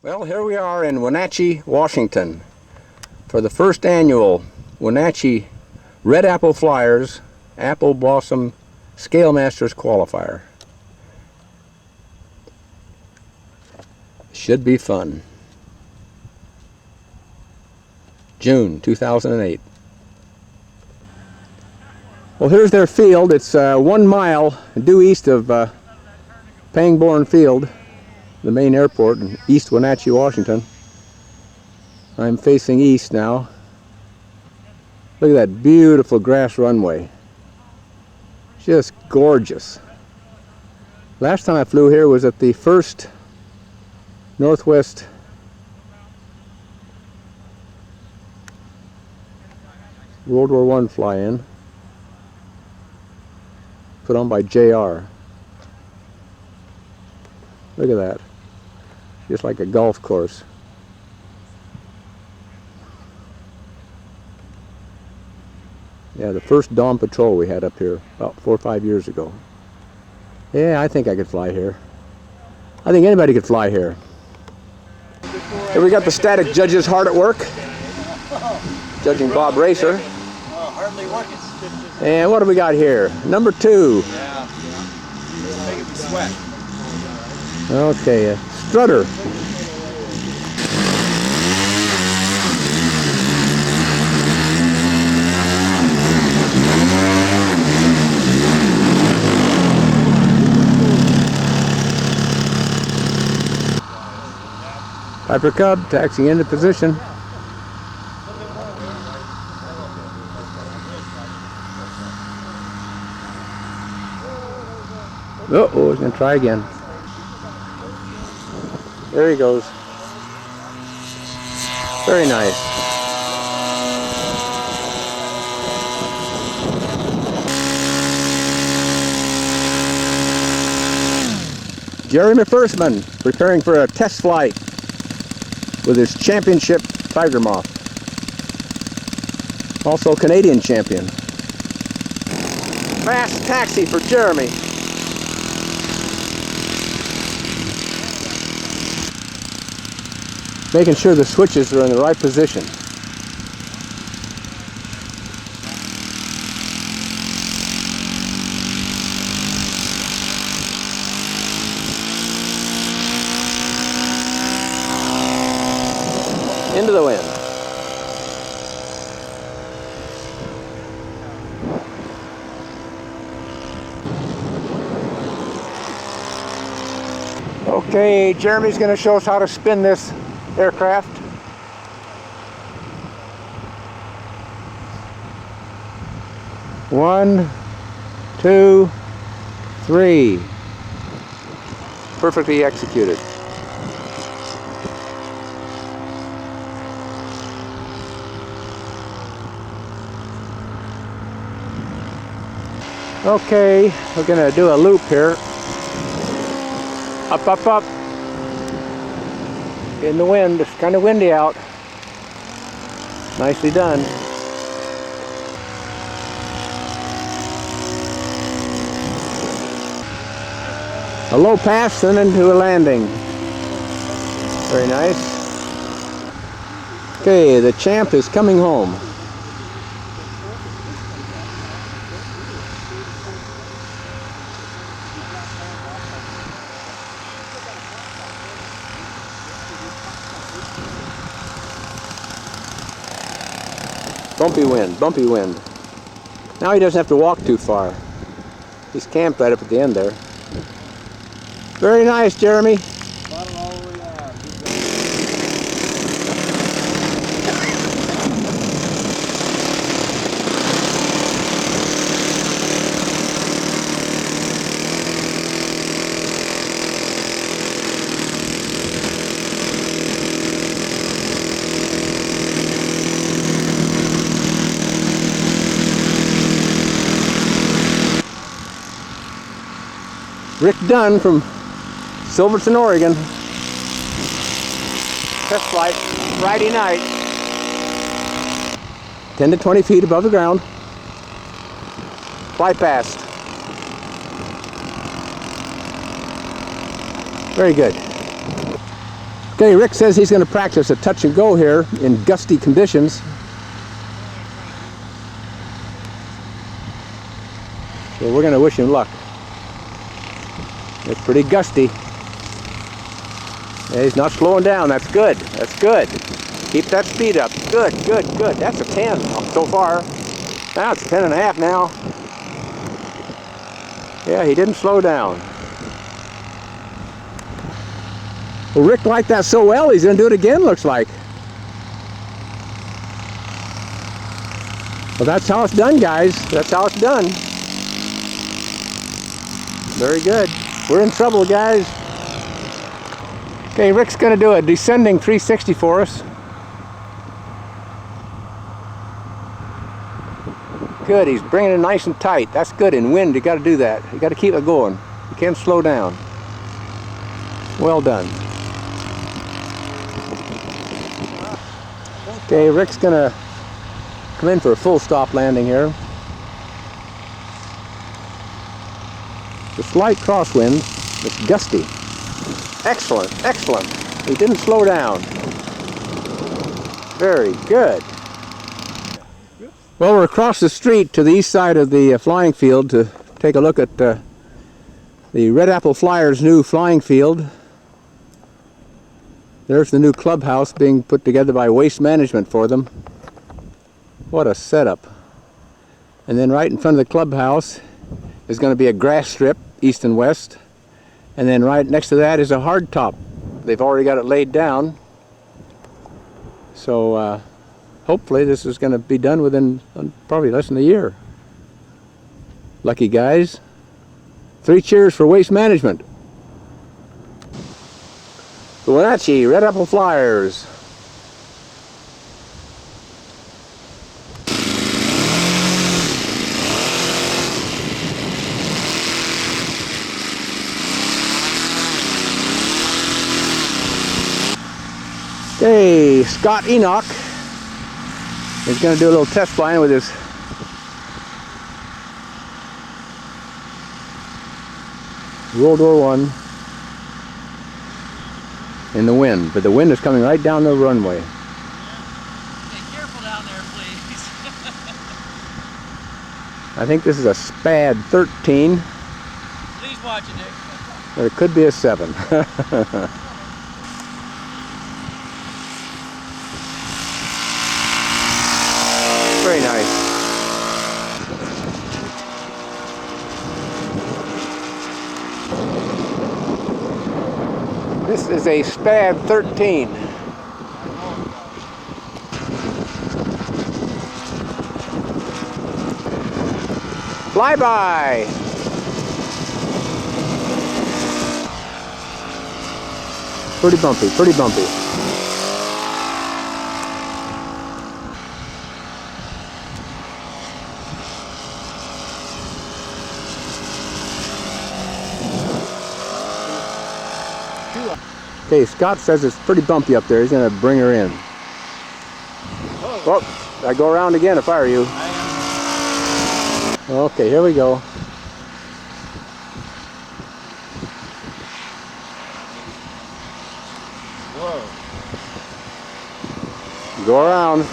Well, here we are in Wenatchee, Washington for the first annual Wenatchee Red Apple Flyers Apple Blossom Scale Masters Qualifier. Should be fun. June 2008. Well, here's their field. It's 1 mile due east of Pangbourne Field, the main airport in East Wenatchee, Washington. I'm facing east now. Look at that beautiful grass runway. Just gorgeous. Last time I flew here was at the first Northwest World War I fly-in, put on by JR. Look at that. Just like a golf course. Yeah, the first dawn patrol we had up here about 4 or 5 years ago. Yeah, I think I could fly here. I think anybody could fly here. Here we got the static judges hard at work, judging Bob Racer. Hardly working. And what do we got here? Number 2. Yeah. Making me sweat. Okay, a strutter. Piper Cub taxiing into position. Uh-oh, he's going to try again. There he goes. Very nice. Jeremy Firstman preparing for a test flight with his championship Tiger Moth. Also Canadian champion. Fast taxi for Jeremy. Making sure the switches are in the right position. Into the wind. Okay, Jeremy's going to show us how to spin this aircraft. One, two, three. Perfectly executed. Okay, we're going to do a loop here. Up, up, up. In the wind. It's kind of windy out. Nicely done. A low pass and into a landing. Very nice. Okay, the champ is coming home. Bumpy wind, bumpy wind. Now he doesn't have to walk too far. He's camped right up at the end there. Very nice, Jeremy. Rick Dunn from Silverton, Oregon. Test flight Friday night. 10 to 20 feet above the ground. Fly past. Very good. Okay, Rick says he's going to practice a touch and go here in gusty conditions. So we're going to wish him luck. It's pretty gusty. Yeah, he's not slowing down. That's good. That's good. Keep that speed up. Good, good, good. That's a 10 so far. Now it's 10 and a half now. Yeah, he didn't slow down. Well, Rick liked that so well, he's going to do it again, looks like. Well, that's how it's done, guys. That's how it's done. Very good. We're in trouble, guys. Okay, Rick's going to do a descending 360 for us. Good, he's bringing it nice and tight. That's good. In wind, you got to do that. You got to keep it going. You can't slow down. Well done. Okay, Rick's going to come in for a full stop landing here. It's a slight crosswind. It's gusty. Excellent, excellent. He didn't slow down. Very good. Well, we're across the street to the east side of the flying field to take a look at the Red Apple Flyers' new flying field. There's the new clubhouse being put together by Waste Management for them. What a setup. And then right in front of the clubhouse is going to be a grass strip, east and west. And then right next to that is a hardtop. They've already got it laid down. So hopefully this is going to be done within probably less than a year. Lucky guys. 3 cheers for Waste Management. The Wenatchee Red Apple Flyers. Okay, Scott Enoch is going to do a little test flying with his World War I in the wind, but the wind is coming right down the runway. Stay careful down there, please. I think this is a SPAD 13. Please watch it, Dick. Or it could be a 7. Very nice. This is a SPAD 13. Flyby. Pretty bumpy, pretty bumpy. Okay, Scott says it's pretty bumpy up there. He's going to bring her in. Oh, I go around again if I were you. Okay, here we go. Whoa. Go around.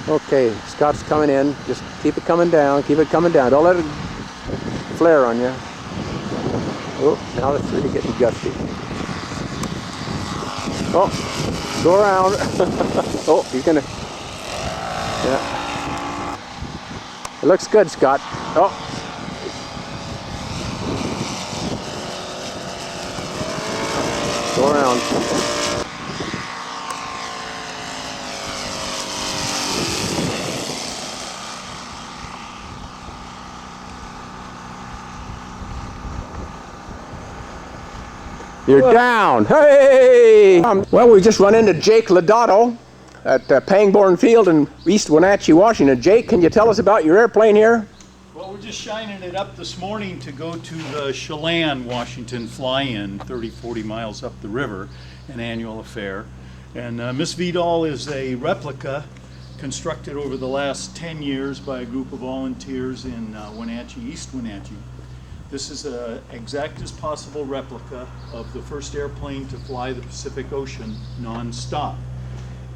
Okay, Scott's coming in. Just keep it coming down. Keep it coming down. Don't let it flare on you. Oh, now it's really getting gusty. Oh, go around. Oh, he's gonna. Yeah. It looks good, Scott. Oh. Go around. You're down. Hey! Well, we just run into Jake Lodato at Pangborn Field in East Wenatchee, Washington. Jake, can you tell us about your airplane here? Well, we're just shining it up this morning to go to the Chelan, Washington fly-in, 30-40 miles up the river, an annual affair. And Miss Vidal is a replica constructed over the last 10 years by a group of volunteers in Wenatchee, East Wenatchee. This is an exact as possible replica of the first airplane to fly the Pacific Ocean non-stop.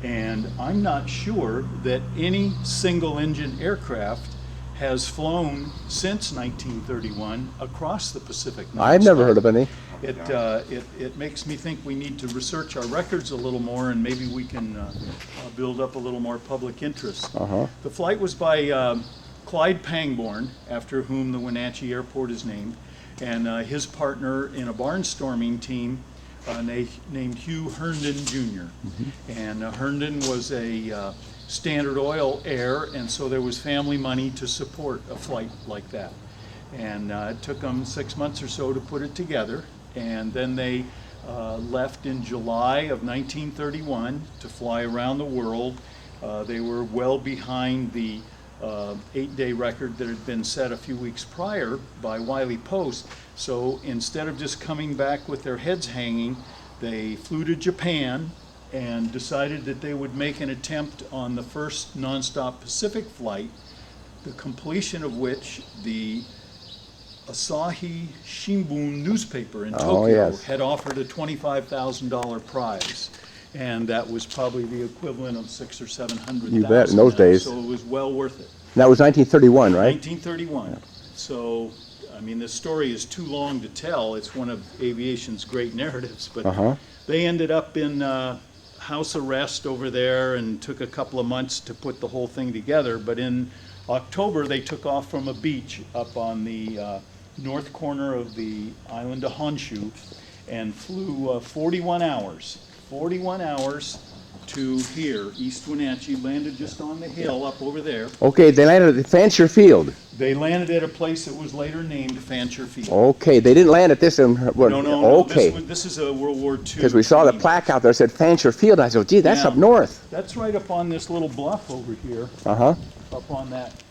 And I'm not sure that any single engine aircraft has flown since 1931 across the Pacific non-stop. I've never heard of any. It makes me think we need to research our records a little more, and maybe we can build up a little more public interest. The flight was by Clyde Pangborn, after whom the Wenatchee Airport is named, and his partner in a barnstorming team named Hugh Herndon Jr. And Herndon was a Standard Oil heir, and so there was family money to support a flight like that. And it took them 6 months or so to put it together, and then they left in July of 1931 to fly around the world. They were well behind the 8-day record that had been set a few weeks prior by Wiley Post. So instead of just coming back with their heads hanging, they flew to Japan and decided that they would make an attempt on the first nonstop Pacific flight, the completion of which the Asahi Shimbun newspaper in Tokyo had offered a $25,000 prize. And that was probably the equivalent of $600,000 or $700,000. You bet, in those days. So it was well worth it. That was 1931, right? 1931. Yeah. So, I mean, this story is too long to tell. It's one of aviation's great narratives. But they ended up in house arrest over there and took a couple of months to put the whole thing together. But in October, they took off from a beach up on the north corner of the island of Honshu and flew 41 hours. 41 hours to here, East Wenatchee, landed just on the hill up over there. Okay, they landed at Fancher Field. They landed at a place that was later named Fancher Field. Okay, they didn't land at this one. No. Okay. This is a World War II. Because we saw the plaque out there that said Fancher Field. I said, gee, that's up north. That's right up on this little bluff over here. Up on that.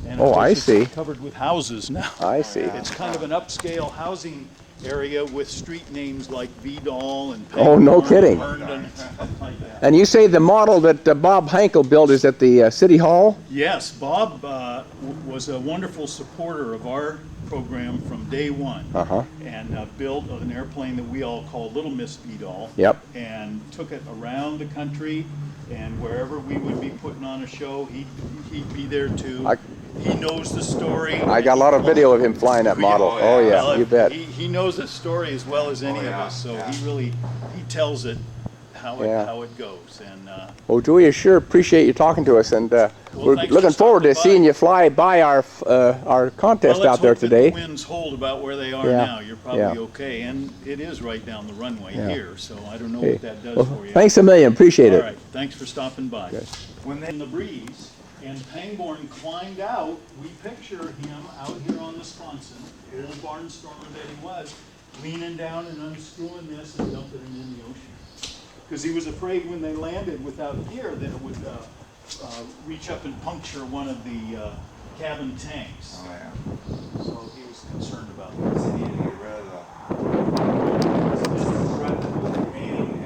And oh, I see. It's covered with houses now. I see. It's kind of an upscale housing area with street names like Vidal and oh, no kidding. And stuff like that. And you say the model that Bob Hankel built is at the City Hall? Yes, Bob was a wonderful supporter of our program from day one, and built an airplane that we all call Little Miss Vidal. Yep. And took it around the country, and wherever we would be putting on a show, he'd be there too. He knows the story. I got a lot of video of him flying that model. Oh yeah, well, you bet. He knows the story as well as any of us, so he tells it how it goes. And well, Julia, sure appreciate you talking to us, and we're looking forward to seeing you fly by our contest out there today. The winds hold about where they are now. You're probably okay, and it is right down the runway here, so I don't know what that does for you. Thanks a million, appreciate it. All right, thanks for stopping by. When they're in the breeze and Pangborn climbed out, we picture him out here on the sponson, the old barnstormer that he was, leaning down and unscrewing this and dumping it in the ocean. Because he was afraid when they landed without gear that it would reach up and puncture one of the cabin tanks. Oh yeah. So he was concerned about that. So he needed to get rid of the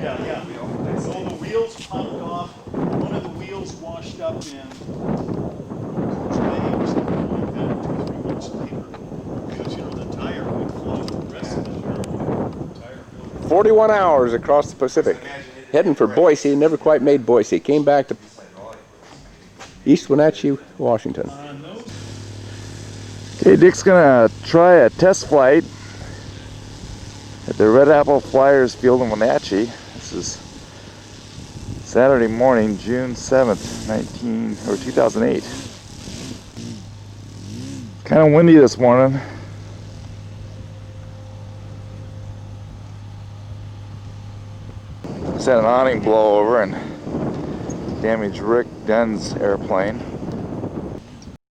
Yeah. So the wheels popped off. One of the wheels washed up in Coach Bay or something like that 2 or 3 months later. Because, the tire would float the rest of the tire. 41 hours across the Pacific. Heading for Boise, never quite made Boise. Came back to East Wenatchee, Washington. Okay, Dick's gonna try a test flight at the Red Apple Flyers Field in Wenatchee. This is Saturday morning, June 7th, 2008. Kind of windy this morning. Just had an awning blow over and damaged Rick Dunn's airplane.